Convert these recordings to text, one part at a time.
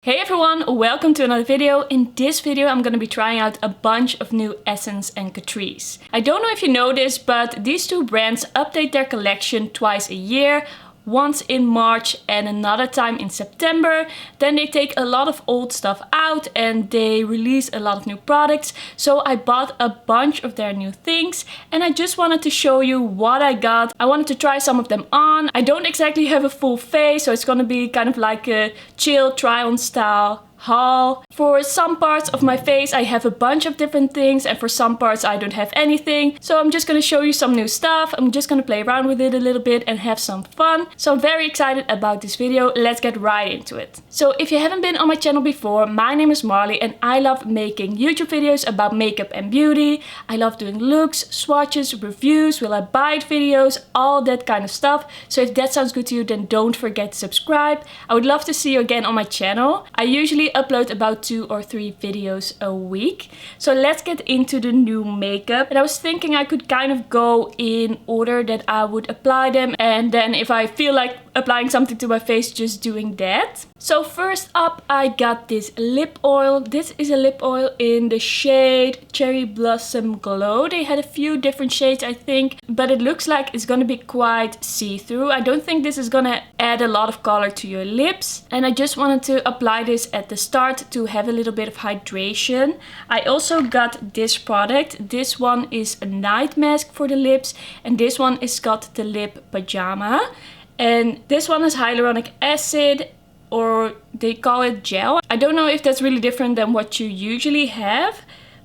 Hey everyone, welcome to another video. In this video I'm going to be trying out a bunch of new Essence and Catrice. I don't know if you know this, but these two brands update their collection twice a year. Once in March and another time in September. Then they take a lot of old stuff out and they release a lot of new products. So I bought a bunch of their new things and I just wanted to show you what I got. I wanted to try some of them on. I don't exactly have a full face, so it's gonna be kind of like a chill try-on style haul. For some parts of my face I have a bunch of different things and for some parts I don't have anything. So I'm just gonna show you some new stuff. I'm just gonna play around with it a little bit and have some fun. So I'm very excited about this video. Let's get right into it. So if you haven't been on my channel before, my name is Marley and I love making YouTube videos about makeup and beauty. I love doing looks, swatches, reviews, will I buy it videos, all that kind of stuff. So if that sounds good to you, then don't forget to subscribe. I would love to see you again on my channel. I usually upload about 2 or 3 videos a week. So let's get into the new makeup. And I was thinking I could kind of go in order that I would apply them, and then if I feel like applying something to my face, just doing that. So first up I got this lip oil. This is a lip oil in the shade Cherry Blossom Glow. They had a few different shades I think, but it looks like it's gonna be quite see-through. I don't think this is gonna add a lot of color to your lips, and I just wanted to apply this at the start to have a little bit of hydration. I also got this product. This one is a night mask for the lips, and this one is got the lip Pyjama. And this one is hyaluronic acid, or they call it gel. I don't know if that's really different than what you usually have,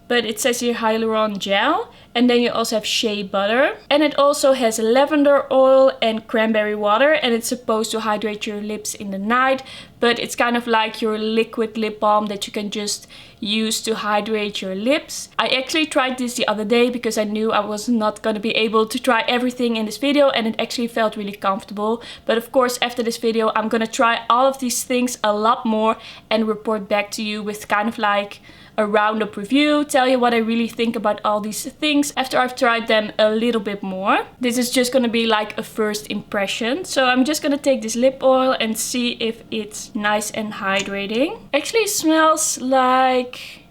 but it says here hyaluron gel. And then you also have shea butter. And it also has lavender oil and cranberry water. And it's supposed to hydrate your lips in the night. But it's kind of like your liquid lip balm that you can just use to hydrate your lips. I actually tried this the other day because I knew I was not going to be able to try everything in this video. And it actually felt really comfortable. But of course after this video I'm going to try all of these things a lot more. And report back to you with kind of like a roundup review, tell you what I really think about all these things after I've tried them a little bit more. This is just gonna be like a first impression. So I'm just gonna take this lip oil and see if it's nice and hydrating. Actually smells like...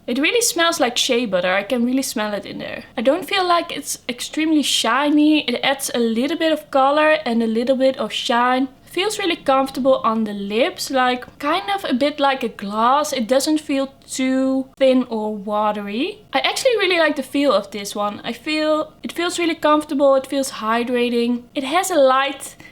It really smells like shea butter. I can really smell it in there. I don't feel like it's extremely shiny. It adds a little bit of color and a little bit of shine. Feels really comfortable on the lips, like kind of a bit like a gloss. It doesn't feel too thin or watery. I actually really like the feel of this one. I feel it feels really comfortable. It feels hydrating. It has a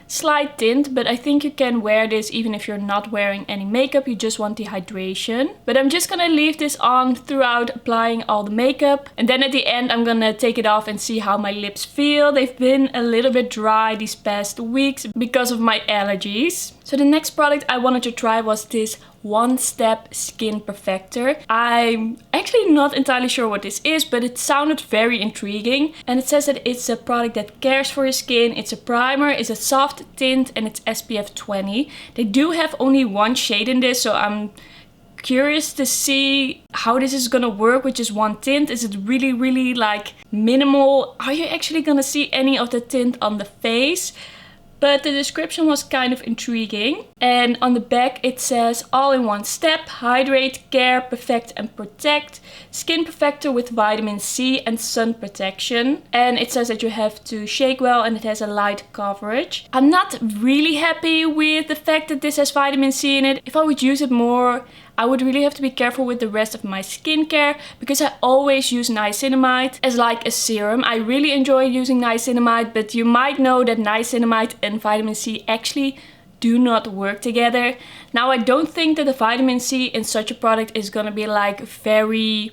slight tint, but I think you can wear this even if you're not wearing any makeup. You just want the hydration. But I'm just gonna leave this on throughout applying all the makeup. And then at the end I'm gonna take it off and see how my lips feel. They've been a little bit dry these past weeks because of my allergies. So the next product I wanted to try was this One Step Skin Perfector. I'm actually not entirely sure what this is, but it sounded very intriguing. And it says that it's a product that cares for your skin. It's a primer, it's a soft tint, and it's SPF 20. They do have only one shade in this, so I'm curious to see how this is gonna work with just one tint. Is it really like minimal? Are you actually gonna see any of the tint on the face? But the description was kind of intriguing. And on the back it says, all in one step, hydrate, care, perfect and protect. Skin Perfector with vitamin C and sun protection. And it says that you have to shake well and it has a light coverage. I'm not really happy with the fact that this has vitamin C in it. If I would use it more, I would really have to be careful with the rest of my skincare because I always use niacinamide as like a serum. I really enjoy using niacinamide, but you might know that niacinamide and vitamin C actually do not work together. Now I don't think that the vitamin C in such a product is gonna be like very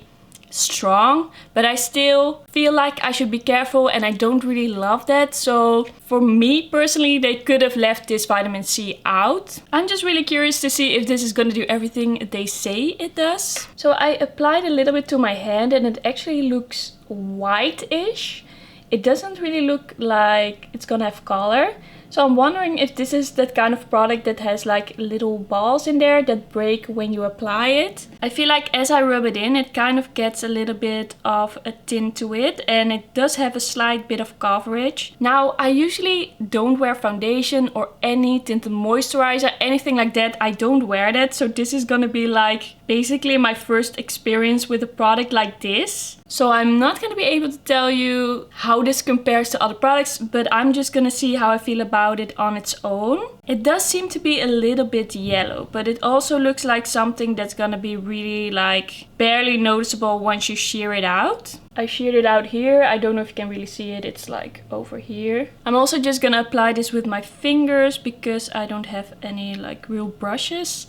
strong, but I still feel like I should be careful and I don't really love that. So for me personally, they could have left this vitamin C out. I'm just really curious to see if this is going to do everything they say it does. So I applied a little bit to my hand and it actually looks white-ish. It doesn't really look like it's gonna have color. So I'm wondering if this is that kind of product that has like little balls in there that break when you apply it. I feel like as I rub it in, it kind of gets a little bit of a tint to it, and it does have a slight bit of coverage. Now, I usually don't wear foundation or any tinted moisturizer, anything like that. I don't wear that, so this is gonna be like basically my first experience with a product like this. So I'm not going to be able to tell you how this compares to other products, but I'm just going to see how I feel about it on its own. It does seem to be a little bit yellow, but it also looks like something that's going to be really like barely noticeable once you sheer it out. I sheared it out here. I don't know if you can really see it. It's like over here. I'm also just going to apply this with my fingers because I don't have any like real brushes.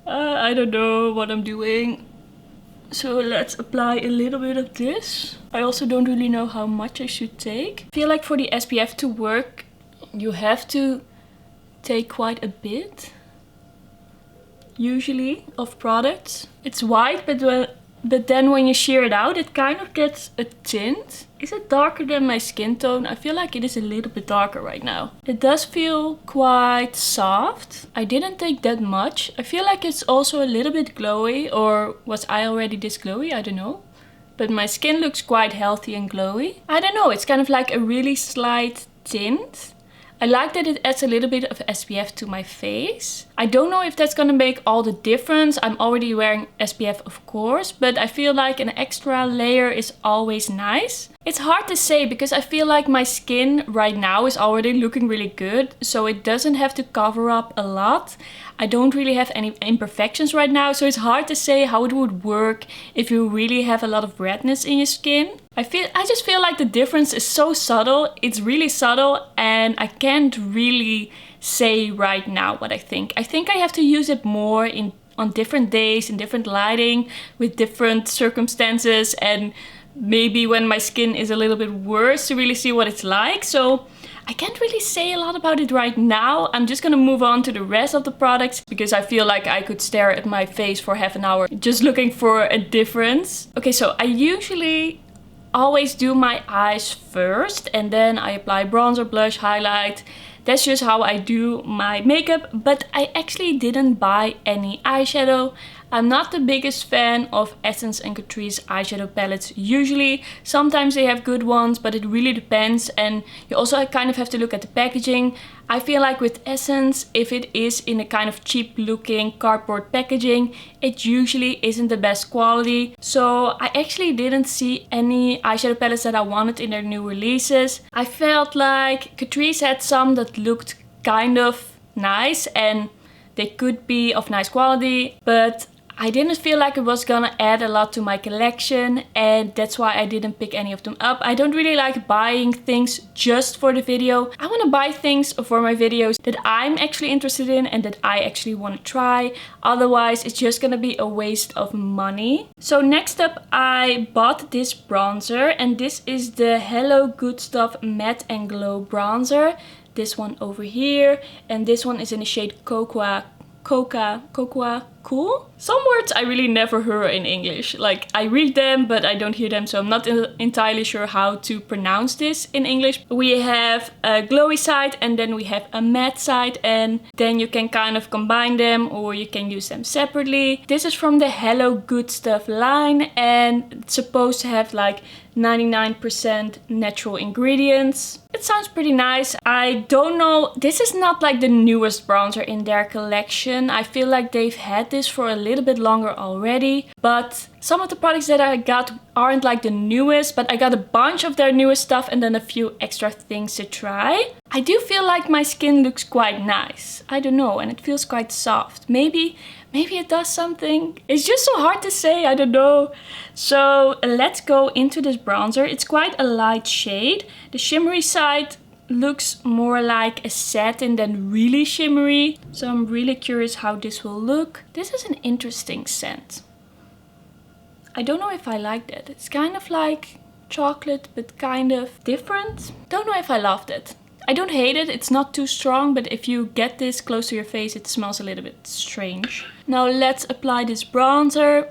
I don't know what I'm doing. So let's apply a little bit of this. I also don't really know how much I should take. I feel like for the SPF to work, you have to take quite a bit, usually, of products. It's white, but then when you shear it out, it kind of gets a tint. Is it darker than my skin tone? I feel like it is a little bit darker right now. It does feel quite soft. I didn't take that much. I feel like it's also a little bit glowy, or was I already this glowy? I don't know. But my skin looks quite healthy and glowy. I don't know, it's kind of like a really slight tint. I like that it adds a little bit of SPF to my face. I don't know if that's gonna make all the difference. I'm already wearing SPF, of course, but I feel like an extra layer is always nice. It's hard to say because I feel like my skin right now is already looking really good, so it doesn't have to cover up a lot. I don't really have any imperfections right now, so it's hard to say how it would work if you really have a lot of redness in your skin. I just feel like the difference is so subtle. It's really subtle, and I can't really say right now what I think. I think I have to use it more on different days, in different lighting, with different circumstances, and maybe when my skin is a little bit worse to really see what it's like. So I can't really say a lot about it right now. I'm just gonna move on to the rest of the products because I feel like I could stare at my face for half an hour just looking for a difference. Okay, so I usually always do my eyes first and then I apply bronzer, blush, highlight. That's just how I do my makeup, but I actually didn't buy any eyeshadow. I'm not the biggest fan of Essence and Catrice eyeshadow palettes usually. Sometimes they have good ones, but it really depends, and you also kind of have to look at the packaging. I feel like with Essence, if it is in a kind of cheap looking cardboard packaging, it usually isn't the best quality. So I actually didn't see any eyeshadow palettes that I wanted in their new releases. I felt like Catrice had some that looked kind of nice and they could be of nice quality, but I didn't feel like it was gonna add a lot to my collection, and that's why I didn't pick any of them up. I don't really like buying things just for the video. I want to buy things for my videos that I'm actually interested in and that I actually want to try. Otherwise, it's just gonna be a waste of money. So next up, I bought this bronzer, and this is the Hello Good Stuff Matte and Glow Bronzer. This one over here, and this one is in the shade Cocoa Cool. Some words I really never hear in English. Like, I read them, but I don't hear them, so I'm not entirely sure how to pronounce this in English. We have a glowy side, and then we have a matte side, and then you can kind of combine them, or you can use them separately. This is from the Hello Good Stuff line, and it's supposed to have like 99% natural ingredients. It sounds pretty nice. I don't know, this is not like the newest bronzer in their collection. I feel like they've had this for a little bit longer already, but some of the products that I got aren't like the newest, but I got a bunch of their newest stuff and then a few extra things to try. I do feel like my skin looks quite nice. I don't know, and it feels quite soft. Maybe it does something. It's just so hard to say, I don't know. So let's go into this bronzer. It's quite a light shade. The shimmery side looks more like a satin than really shimmery. So I'm really curious how this will look. This is an interesting scent. I don't know if I like that. It's kind of like chocolate, but kind of different. Don't know if I loved it. I don't hate it, it's not too strong, but if you get this close to your face, it smells a little bit strange. Now let's apply this bronzer.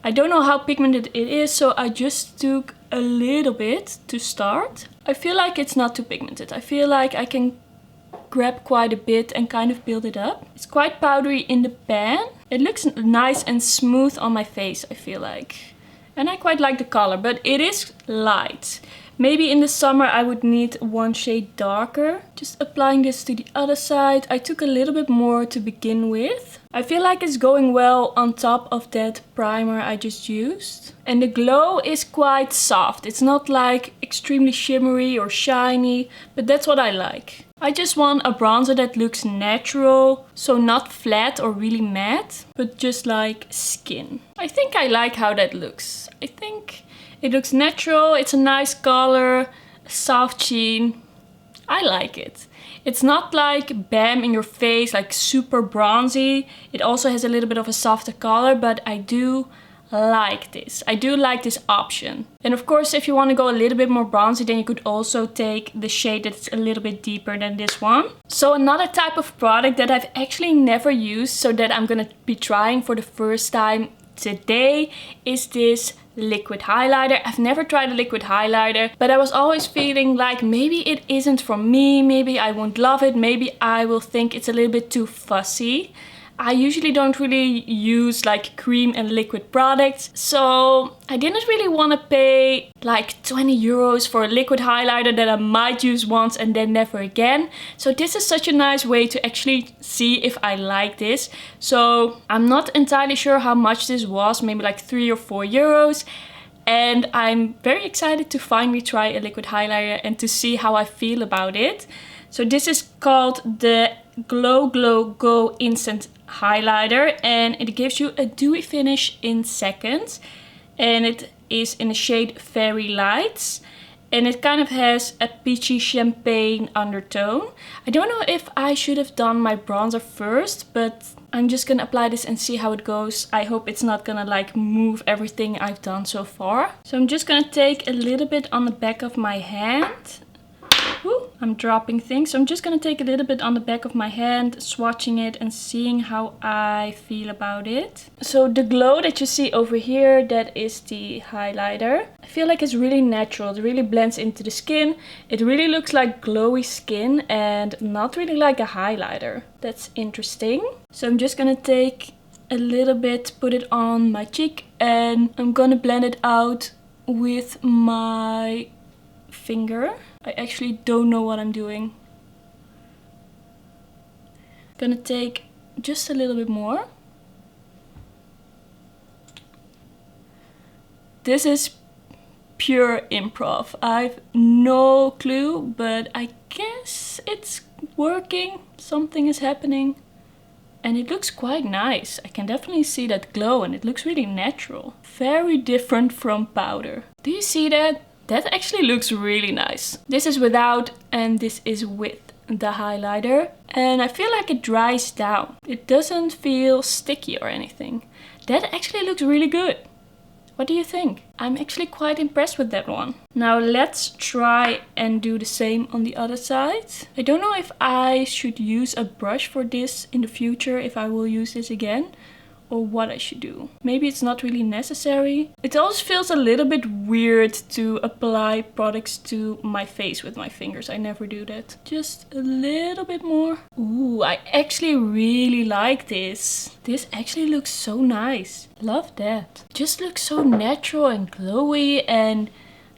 I don't know how pigmented it is, so I just took a little bit to start. I feel like it's not too pigmented. I feel like I can grab quite a bit and kind of build it up. It's quite powdery in the pan. It looks nice and smooth on my face, I feel like. And I quite like the color, but it is light. Maybe in the summer I would need one shade darker. Just applying this to the other side. I took a little bit more to begin with. I feel like it's going well on top of that primer I just used. And the glow is quite soft. It's not like extremely shimmery or shiny, but that's what I like. I just want a bronzer that looks natural, so not flat or really matte, but just like skin. I think I like how that looks. I think it looks natural, it's a nice color, soft sheen. I like it. It's not like bam in your face, like super bronzy. It also has a little bit of a softer color, but I do like this. I do like this option. And of course, if you want to go a little bit more bronzy, then you could also take the shade that's a little bit deeper than this one. So another type of product that I've actually never used, so that I'm gonna be trying for the first time today, is this liquid highlighter. I've never tried a liquid highlighter, but I was always feeling like maybe it isn't for me, maybe I won't love it, maybe I will think it's a little bit too fussy. I usually don't really use like cream and liquid products, so I didn't really want to pay like 20 euros for a liquid highlighter that I might use once and then never again. So this is such a nice way to actually see if I like this. So I'm not entirely sure how much this was, maybe like 3 or 4 euros. And I'm very excited to finally try a liquid highlighter and to see how I feel about it. So this is called the Glow Glow Go Instant Highlighter, and it gives you a dewy finish in seconds. And it is in the shade Fairy Lights. And it kind of has a peachy champagne undertone. I don't know if I should have done my bronzer first, but I'm just gonna apply this and see how it goes. I hope it's not gonna like move everything I've done so far. So I'm just gonna take a little bit on the back of my hand. Ooh, I'm dropping things. So I'm just gonna take a little bit on the back of my hand, swatching it and seeing how I feel about it. So the glow that you see over here, that is the highlighter. I feel like it's really natural. It really blends into the skin. It really looks like glowy skin and not really like a highlighter. That's interesting. So I'm just gonna take a little bit, put it on my cheek, and I'm gonna blend it out with my finger. I actually don't know what I'm doing. Gonna take just a little bit more. This is pure improv. I've no clue, but I guess it's working. Something is happening. And it looks quite nice. I can definitely see that glow and it looks really natural. Very different from powder. Do you see that? That actually looks really nice. This is without and this is with the highlighter. And I feel like it dries down. It doesn't feel sticky or anything. That actually looks really good. What do you think? I'm actually quite impressed with that one. Now let's try and do the same on the other side. I don't know if I should use a brush for this in the future, if I will use this again, or what I should do. Maybe it's not really necessary. It also feels a little bit weird to apply products to my face with my fingers. I never do that. Just a little bit more. Ooh, I actually really like this. This actually looks so nice. Love that. Just looks so natural and glowy and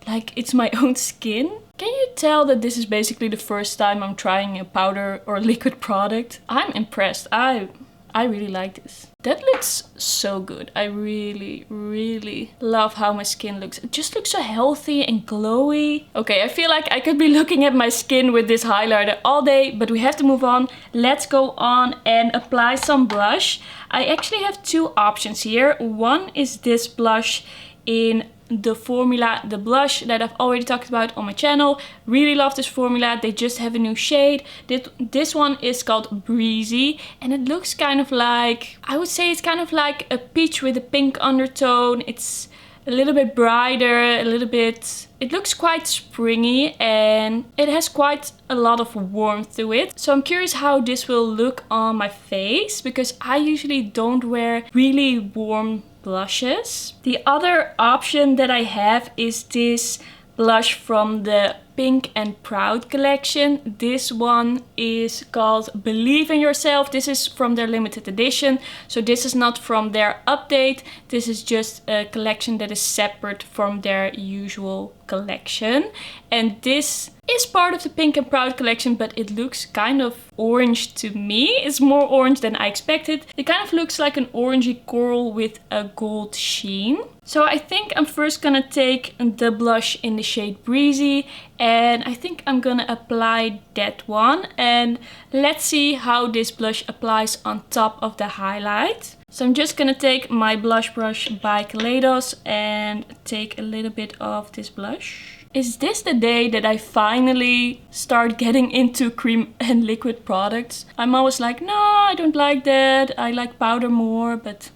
like it's my own skin. Can you tell that this is basically the first time I'm trying a powder or liquid product? I'm impressed. I really like this. That looks so good. I really, really love how my skin looks. It just looks so healthy and glowy. Okay, I feel like I could be looking at my skin with this highlighter all day, but we have to move on. Let's go on and apply some blush. I actually have two options here. One is this blush in the formula, the blush that I've already talked about on my channel. Really love this formula. They just have a new shade. This one is called Breezy and it looks kind of like, I would say it's kind of like a peach with a pink undertone. It's a little bit brighter, a little bit, it looks quite springy and it has quite a lot of warmth to it. So I'm curious how this will look on my face because I usually don't wear really warm blushes. The other option that I have is this blush from the Pink and Proud collection. This one is called Believe in Yourself. This is from their limited edition. So this is not from their update. This is just a collection that is separate from their usual collection. And this is part of the Pink and Proud collection, but it looks kind of orange to me. It's more orange than I expected. It kind of looks like an orangey coral with a gold sheen. So I think I'm first gonna take the blush in the shade Breezy, and I think I'm gonna apply that one, and let's see how this blush applies on top of the highlight. So I'm just gonna take my blush brush by Kaleidos and take a little bit of this blush. Is this the day that I finally start getting into cream and liquid products? I'm always like, no, I don't like that. I like powder more, but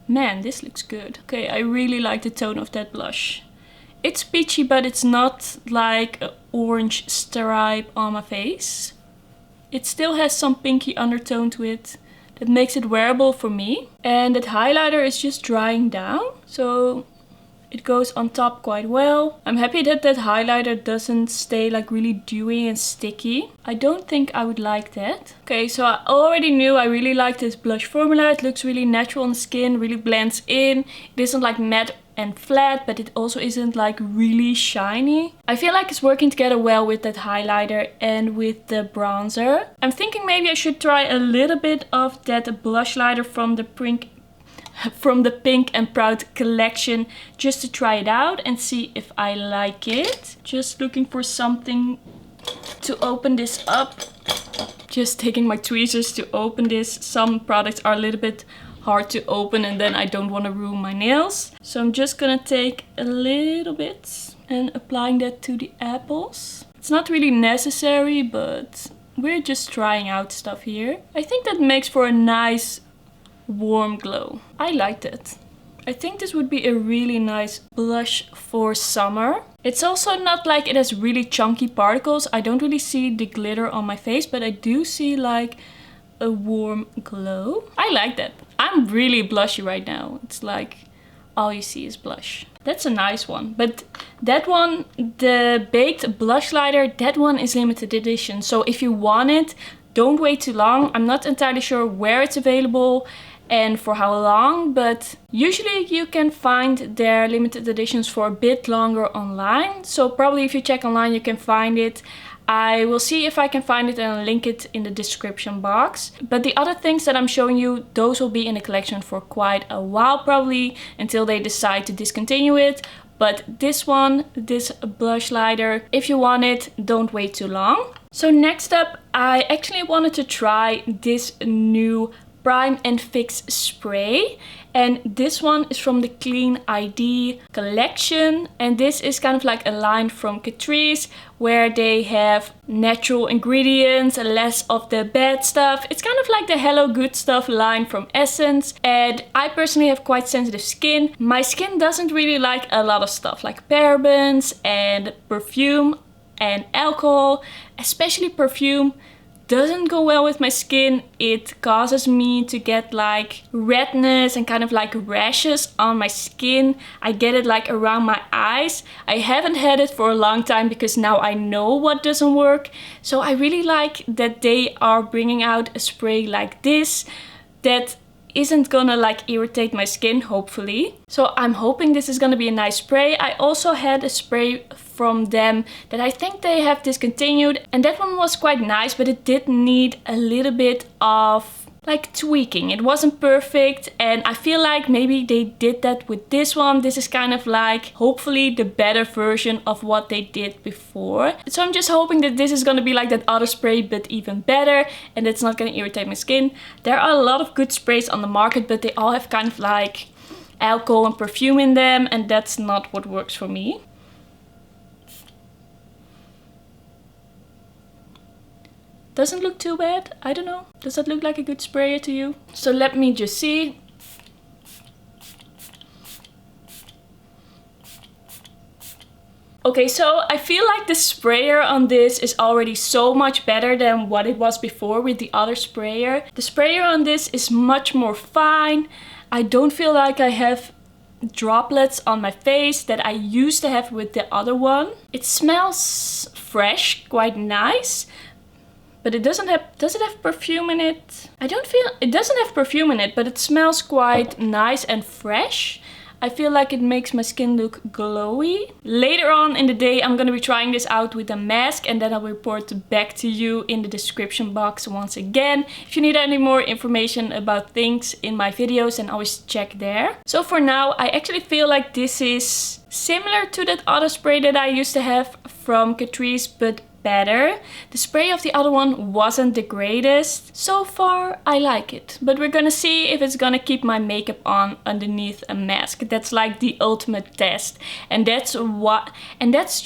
man, this looks good. Okay, I really like the tone of that blush. It's peachy, but it's not like an orange stripe on my face. It still has some pinky undertone to it that makes it wearable for me. And that highlighter is just drying down, so it goes on top quite well. I'm happy that that highlighter doesn't stay like really dewy and sticky. I don't think I would like that. Okay, so I already knew I really like this blush formula. It looks really natural on the skin, really blends in. It isn't like matte and flat, but it also isn't like really shiny. I feel like it's working together well with that highlighter and with the bronzer. I'm thinking maybe I should try a little bit of that blush lighter from the Pink and Proud collection just to try it out and see if I like it. Just looking for something to open this up. Just taking my tweezers to open this. Some products are a little bit hard to open and then I don't want to ruin my nails. So I'm just gonna take a little bit and applying that to the apples. It's not really necessary, but we're just trying out stuff here. I think that makes for a nice warm glow. I like that. I think this would be a really nice blush for summer. It's also not like it has really chunky particles. I don't really see the glitter on my face, but I do see like a warm glow. I like that. I'm really blushy right now. It's like all you see is blush. That's a nice one. But that one, the Baked Blushlighter, that one is limited edition. So if you want it, don't wait too long. I'm not entirely sure where it's available and for how long, but usually you can find their limited editions for a bit longer online. So probably if you check online you can find it. I will see if I can find it and I'll link it in the description box. But the other things that I'm showing you, those will be in the collection for quite a while, probably until they decide to discontinue it. But this one, this blush lighter, if you want it, don't wait too long. So next up, I actually wanted to try this new Prime and Fix spray, and this one is from the Clean ID collection, and this is kind of like a line from Catrice where they have natural ingredients and less of the bad stuff. It's kind of like the Hello Good Stuff line from Essence, and I personally have quite sensitive skin. My skin doesn't really like a lot of stuff like parabens and perfume and alcohol, especially perfume. Doesn't go well with my skin. It causes me to get like redness and kind of like rashes on my skin. I get it like around my eyes. I haven't had it for a long time because now I know what doesn't work. So I really like that they are bringing out a spray like this that isn't gonna like irritate my skin, hopefully. So I'm hoping this is gonna be a nice spray. I also had a spray from them that I think they have discontinued, and that one was quite nice, but it did need a little bit of like tweaking. It wasn't perfect, and I feel like maybe they did that with this one. This is kind of like hopefully the better version of what they did before. So I'm just hoping that this is gonna be like that other spray but even better, and it's not gonna irritate my skin. There are a lot of good sprays on the market, but they all have kind of like alcohol and perfume in them, and that's not what works for me. Doesn't look too bad. I don't know. Does that look like a good sprayer to you? So let me just see. Okay, so I feel like the sprayer on this is already so much better than what it was before with the other sprayer. The sprayer on this is much more fine. I don't feel like I have droplets on my face that I used to have with the other one. It smells fresh, quite nice. But it doesn't have, does it have perfume in it? I don't feel, it doesn't have perfume in it, but it smells quite nice and fresh. I feel like it makes my skin look glowy. Later on in the day, I'm gonna be trying this out with a mask and then I'll report back to you in the description box once again. If you need any more information about things in my videos, then always check there. So for now, I actually feel like this is similar to that other spray that I used to have from Catrice, but better. The spray of the other one wasn't the greatest. So far, I like it. But we're gonna see if it's gonna keep my makeup on underneath a mask. That's like the ultimate test. And that's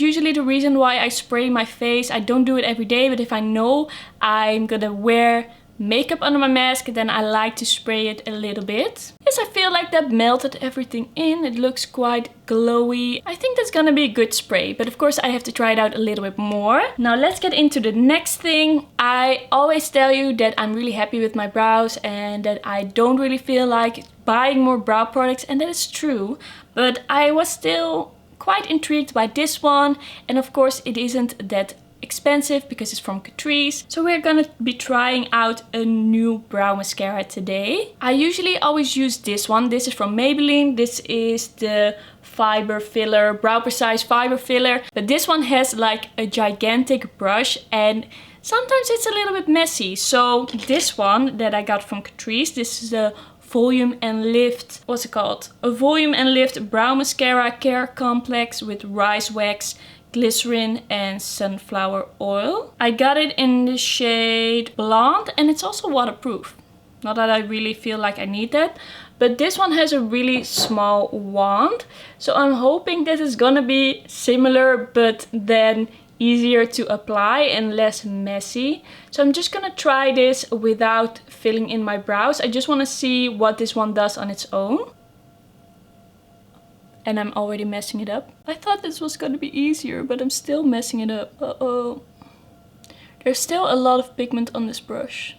usually the reason why I spray my face. I don't do it every day, but if I know I'm gonna wear makeup under my mask, then I like to spray it a little bit. Yes, I feel like that melted everything in. It looks quite glowy. I think that's gonna be a good spray, but of course I have to try it out a little bit more. Now let's get into the next thing. I always tell you that I'm really happy with my brows and that I don't really feel like buying more brow products, and that is true, but I was still quite intrigued by this one, and of course it isn't that expensive because it's from Catrice. So we're gonna be trying out a new brow mascara today. I usually always use this one. This is from Maybelline. This is the fiber filler, brow precise fiber filler. But this one has like a gigantic brush and sometimes it's a little bit messy. So this one that I got from Catrice, this is a Volume and Lift, what's it called? A Volume and Lift Brow Mascara Care Complex with rice wax, glycerin and sunflower oil. I got it in the shade Blonde and it's also waterproof. Not that I really feel like I need that, but this one has a really small wand. So I'm hoping this is gonna be similar, but then easier to apply and less messy. So I'm just gonna try this without filling in my brows. I just wanna see what this one does on its own. And I'm already messing it up. I thought this was gonna be easier, but I'm still messing it up. Uh-oh. There's still a lot of pigment on this brush.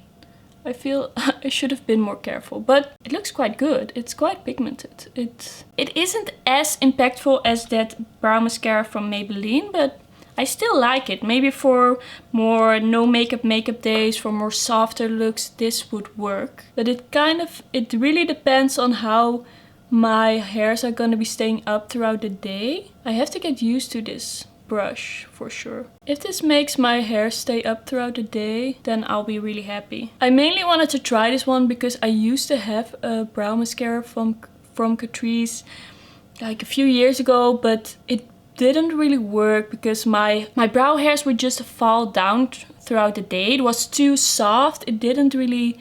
I feel I should have been more careful, but it looks quite good. It's quite pigmented. It isn't as impactful as that brow mascara from Maybelline, but I still like it. Maybe for more no makeup days, for more softer looks, this would work. But it really depends on how my hairs are gonna be staying up throughout the day. I have to get used to this brush for sure. If this makes my hair stay up throughout the day, then I'll be really happy. I mainly wanted to try this one because I used to have a brow mascara from Catrice like a few years ago, but it didn't really work because my brow hairs would just fall down throughout the day. It was too soft. It didn't really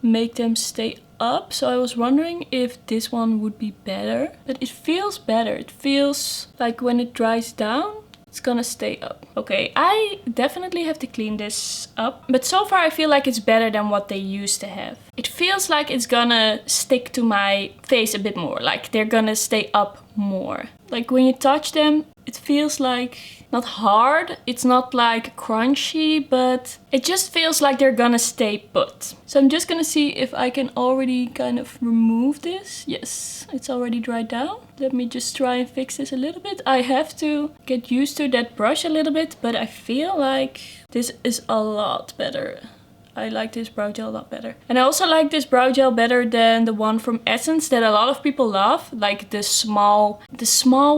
make them stay up, so I was wondering if this one would be better. But it feels better. It feels like when it dries down, it's gonna stay up. Okay, I definitely have to clean this up, but so far I feel like it's better than what they used to have. It feels like it's gonna stick to my face a bit more, like they're gonna stay up more. Like when you touch them, it feels like not hard, it's not like crunchy, but it just feels like they're gonna stay put. So I'm just gonna see if I can already kind of remove this. Yes, it's already dried down. Let me just try and fix this a little bit. I have to get used to that brush a little bit, but I feel like this is a lot better. I like this brow gel a lot better. And I also like this brow gel better than the one from Essence that a lot of people love. Like the small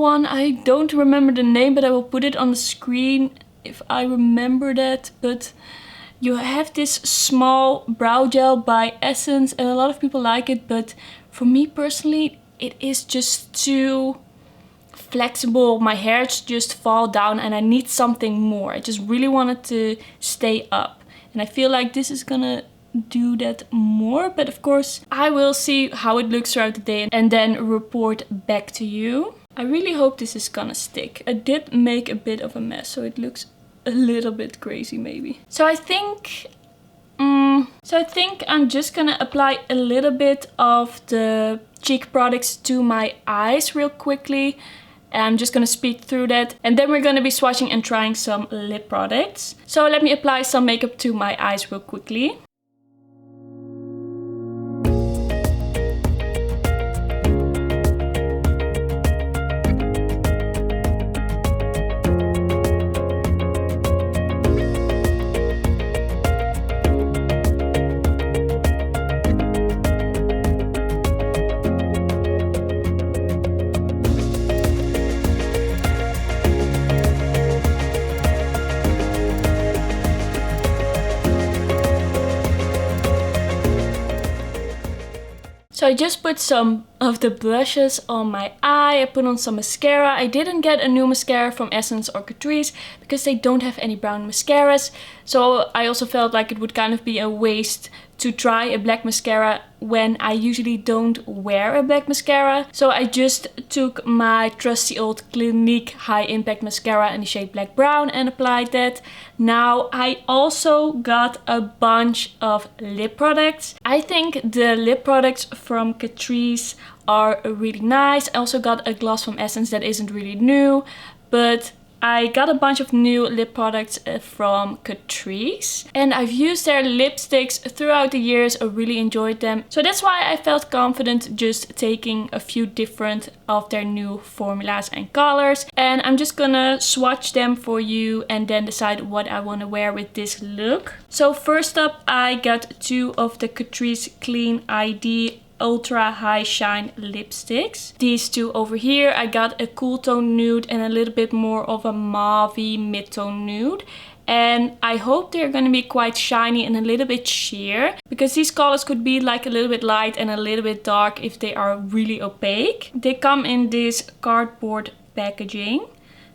one. I don't remember the name, but I will put it on the screen if I remember that. But you have this small brow gel by Essence and a lot of people like it. But for me personally, it is just too flexible. My hairs just fall down and I need something more. I just really want it to stay up. And I feel like this is gonna do that more. But of course, I will see how it looks throughout the day and then report back to you. I really hope this is gonna stick. I did make a bit of a mess, so it looks a little bit crazy maybe. So I think I'm just gonna apply a little bit of the cheek products to my eyes real quickly. I'm just gonna speed through that and then we're gonna be swatching and trying some lip products. So let me apply some makeup to my eyes real quickly. So I just put some of the blushes on my eye. I put on some mascara. I didn't get a new mascara from Essence or Catrice because they don't have any brown mascaras. So I also felt like it would kind of be a waste to try a black mascara when I usually don't wear a black mascara. So I just took my trusty old Clinique High Impact Mascara in the shade Black Brown and applied that. Now I also got a bunch of lip products. I think the lip products from Catrice are really nice. I also got a gloss from Essence that isn't really new, but I got a bunch of new lip products from Catrice, and I've used their lipsticks throughout the years. I really enjoyed them. So that's why I felt confident just taking a few different of their new formulas and colors. And I'm just gonna swatch them for you and then decide what I want to wear with this look. So first up, I got two of the Catrice Clean ID Ultra High Shine lipsticks. These two over here, I got a cool tone nude and a little bit more of a mauvey mid-tone nude. And I hope they're going to be quite shiny and a little bit sheer, because these colors could be like a little bit light and a little bit dark if they are really opaque. They come in this cardboard packaging.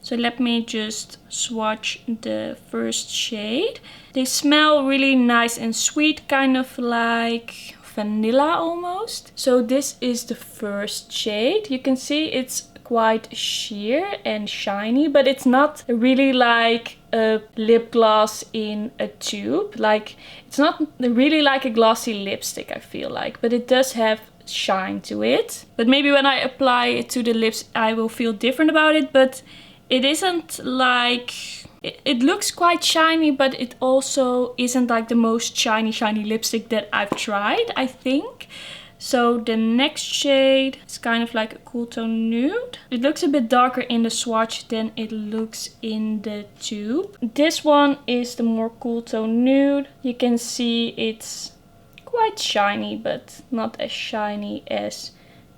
So let me just swatch the first shade. They smell really nice and sweet, kind of like vanilla almost. So this is the first shade. You can see it's quite sheer and shiny, but it's not really like a lip gloss in a tube. Like, it's not really like a glossy lipstick, I feel like, but it does have shine to it. But maybe when I apply it to the lips I will feel different about it, but it isn't like... It looks quite shiny, but it also isn't like the most shiny lipstick that I've tried, I think. So the next shade is kind of like a cool tone nude. It looks a bit darker in the swatch than it looks in the tube. This one is the more cool tone nude. You can see it's quite shiny, but not as shiny as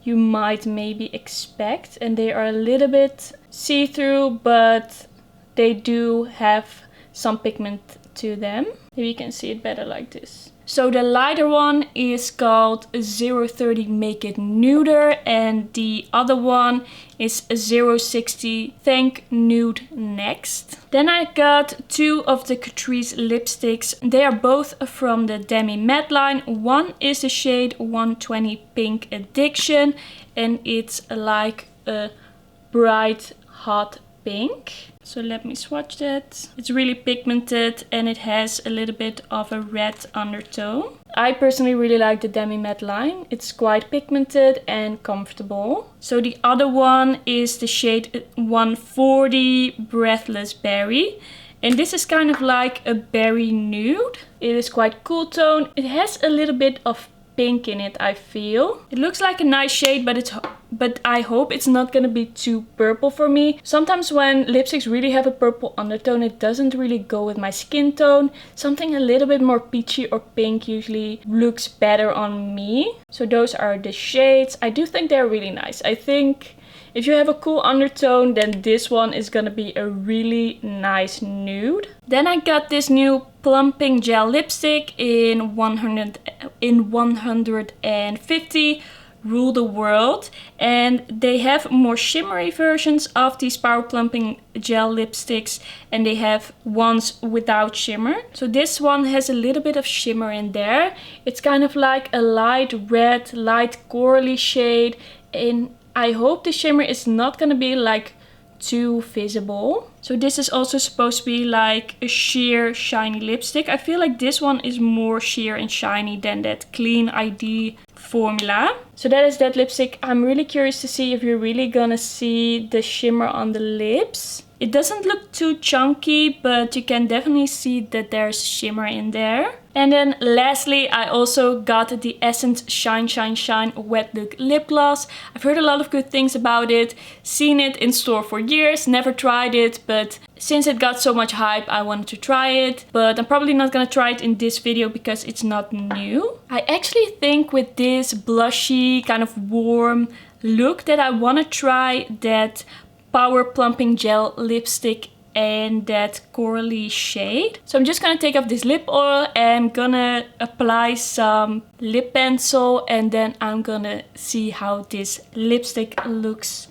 you might maybe expect. And they are a little bit see-through, but they do have some pigment to them. Maybe you can see it better like this. So the lighter one is called 030 Make It Nuder, and the other one is 060 Thank Nude Next. Then I got two of the Catrice lipsticks. They are both from the Demi Matte line. One is the shade 120 Pink Addiction, and it's like a bright hot pink. So let me swatch that. It's really pigmented and it has a little bit of a red undertone. I personally really like the Demi Matte line. It's quite pigmented and comfortable. So the other one is the shade 140 Breathless Berry. And this is kind of like a berry nude. It is quite cool tone. It has a little bit of pink in it, I feel. It looks like a nice shade, but I hope it's not gonna be too purple for me. Sometimes when lipsticks really have a purple undertone, it doesn't really go with my skin tone. Something a little bit more peachy or pink usually looks better on me. So those are the shades. I do think they're really nice. I think if you have a cool undertone, then this one is gonna be a really nice nude. Then I got this new plumping gel lipstick in 150 Rule the World, and they have more shimmery versions of these power plumping gel lipsticks, and they have ones without shimmer. So this one has a little bit of shimmer in there. It's kind of like a light red, light corally shade, and I hope the shimmer is not gonna be like too visible. So this is also supposed to be like a sheer shiny lipstick. I feel like this one is more sheer and shiny than that Clean ID formula. So that is that lipstick. I'm really curious to see if you're really gonna see the shimmer on the lips. It doesn't look too chunky, but you can definitely see that there's shimmer in there. And then lastly, I also got the Essence Shine Shine Shine Wet Look Lip Gloss. I've heard a lot of good things about it, seen it in store for years, never tried it, but since it got so much hype, I wanted to try it. But I'm probably not gonna try it in this video because it's not new. I actually think with this blushy, kind of warm look that I wanna try that Power Plumping Gel lipstick and that corally shade. So I'm just gonna take off this lip oil and gonna apply some lip pencil, and then I'm gonna see how this lipstick looks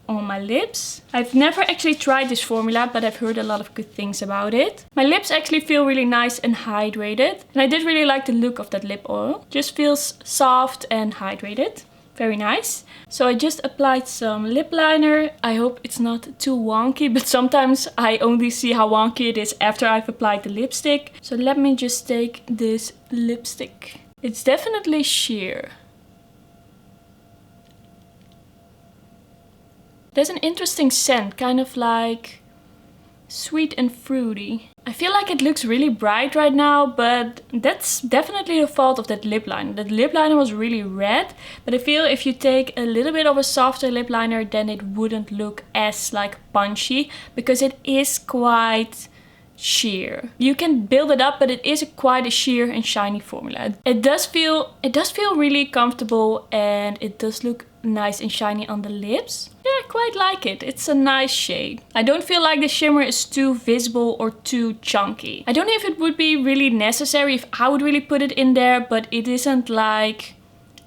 on my lips. I've never actually tried this formula, but I've heard a lot of good things about it. My lips actually feel really nice and hydrated, and I did really like the look of that lip oil. Just feels soft and hydrated. Very nice. So I just applied some lip liner. I hope it's not too wonky, but sometimes I only see how wonky it is after I've applied the lipstick. So let me just take this lipstick. It's definitely sheer. There's an interesting scent, kind of like sweet and fruity. I feel like it looks really bright right now, but that's definitely the fault of that lip liner. That lip liner was really red, but I feel if you take a little bit of a softer lip liner, then it wouldn't look as like punchy, because it is quite sheer. You can build it up, but it is quite a sheer and shiny formula. It does feel really comfortable, and it does look nice and shiny on the lips. Yeah, I quite like it. It's a nice shade. I don't feel like the shimmer is too visible or too chunky. I don't know if it would be really necessary, if I would really put it in there, but it isn't like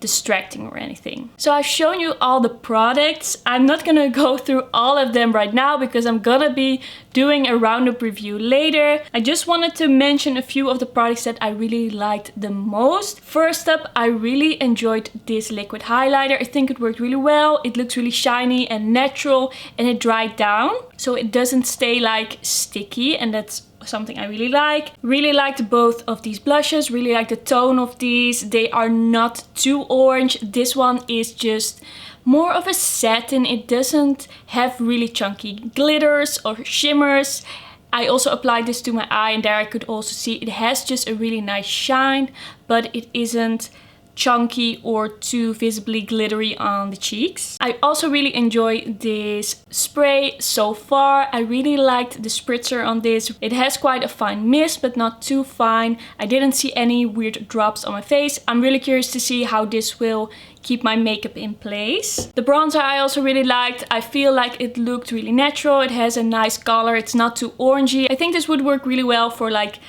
distracting or anything. So I've shown you all the products. I'm not gonna go through all of them right now because I'm gonna be doing a roundup review later. I just wanted to mention a few of the products that I really liked the most. First up, I really enjoyed this liquid highlighter. I think it worked really well. It looks really shiny and natural, and it dried down, so it doesn't stay like sticky, and that's something I really like. Really liked both of these blushes. Really like the tone of these. They are not too orange. This one is just more of a satin. It doesn't have really chunky glitters or shimmers. I also applied this to my eye, and there I could also see it has just a really nice shine, but it isn't chunky or too visibly glittery on the cheeks. I also really enjoy this spray so far. I really liked the spritzer on this. It has quite a fine mist, but not too fine. I didn't see any weird drops on my face. I'm really curious to see how this will keep my makeup in place. The bronzer I also really liked. I feel like it looked really natural. It has a nice color. It's not too orangey. I think this would work really well for like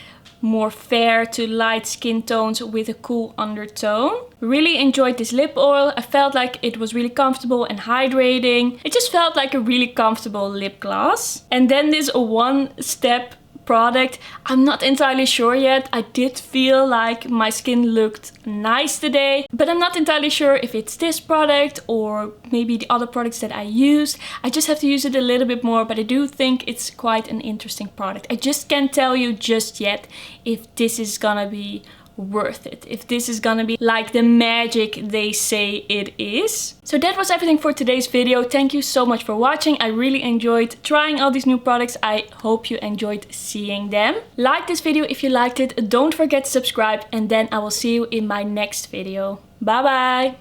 more fair to light skin tones with a cool undertone. Really enjoyed this lip oil. I felt like it was really comfortable and hydrating. It just felt like a really comfortable lip gloss. And then this one step product. I'm not entirely sure yet. I did feel like my skin looked nice today, but I'm not entirely sure if it's this product or maybe the other products that I used. I just have to use it a little bit more, but I do think it's quite an interesting product. I just can't tell you just yet if this is gonna be worth it, if this is gonna be like the magic they say it is. So that was everything for today's video. Thank you so much for watching. I really enjoyed trying all these new products. I hope you enjoyed seeing them. Like this video if you liked it. Don't forget to subscribe, and then I will see you in my next video. Bye bye!